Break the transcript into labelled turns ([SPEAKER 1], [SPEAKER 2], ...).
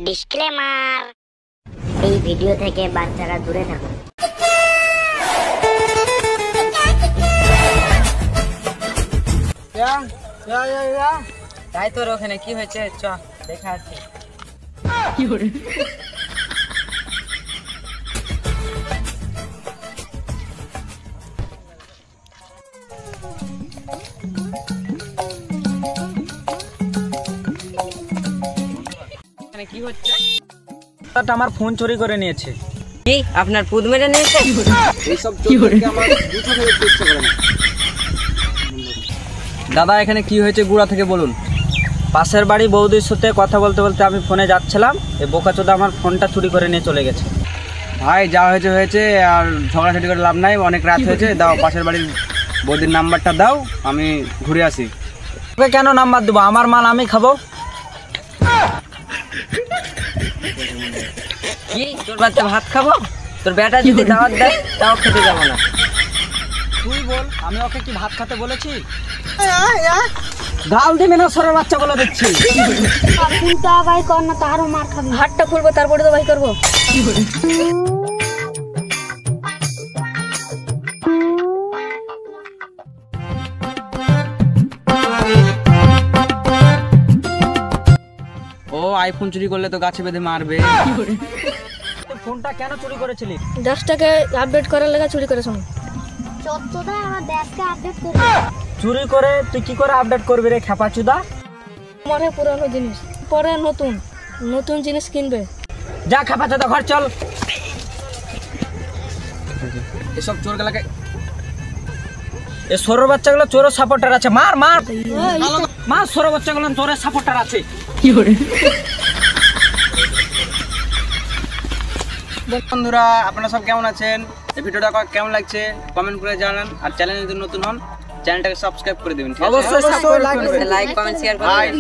[SPEAKER 1] Disclaimer, এই video থেকে বাচ্চারা দূরে থাকুন।
[SPEAKER 2] তাই তোর ওখানে কি হয়েছে? চ দেখা আছে। কি হচ্ছে?
[SPEAKER 3] আমার ফোন চুরি করে নিয়েছে।
[SPEAKER 2] কি আপনার পুদ মেরে নিয়েছে?
[SPEAKER 3] এইসব চোরকে আমার দুটো করে চেষ্টা করে না। দাদা এখানে কি হয়েছে গুড়া থেকে বলুন। পাশের বাড়ি বৌদির সাথে কথা বলতে বলতে আমি ফোনে যাচ্ছিলাম, এই বোকাচোদা আমার ফোনটা চুরি করে নিয়ে চলে গেছে। ভাই যা হয়েছে হয়েছে, আর ঝগড়াঝাটি করে লাভ নাই, অনেক রাত হয়েছে। দাও পাশের বাড়ির বৌদির নাম্বারটা দাও, আমি ঘুরে আসি। তোকে কেন নাম্বার দেবো? আমার মাল আমি খাবো।
[SPEAKER 2] কি তোর বাচ্চা ভাত খাবো? তোর বেটা যদি দাওয়াত দেয় তাও খেতে যাবো না।
[SPEAKER 3] তুই বল, আমি ওকে কি ভাত খেতে বলেছি? গাল দিবি না সরের বাচ্চা বলে দিচ্ছি।
[SPEAKER 1] ভাই কর না, তারও মার খাবি।
[SPEAKER 4] হাতটা খুলবো তারপরে তো ভাই করবো।
[SPEAKER 3] ও আইফোন চুরি করলে তো গাছে বেঁধে মারবে। ফোনটা কেন চুরি করেছিলি?
[SPEAKER 4] দেশটাকে আপডেট করার লেগে চুরি করে শোনো।
[SPEAKER 1] চোদ্দটা আমার দেশকে আপডেট করে।
[SPEAKER 3] চুরি করে তুই কি করে আপডেট করবি রে খেপাচুদা?
[SPEAKER 4] আমার পুরানো জিনিস পরে নতুন নতুন জিনিস কিনবে।
[SPEAKER 3] যা খেপাচুদা ঘর চল। এসব চোর গুলাকে, এ সরো বাচ্চাগুলো চোরের সাপোর্টার আছে। মার মার মার, সরো বাচ্চাগুলো চোরের সাপোর্টার আছে। বন্ধুরা আপনারা সব কেমন আছেন? এই ভিডিওটা কেমন লাগছে কমেন্ট করে জানান, আর চ্যানেলে যদি নতুন হন চ্যানেলটাকে সাবস্ক্রাইব করে দেবেন।
[SPEAKER 2] অবশ্যই লাইক কমেন্ট শেয়ার করবেন।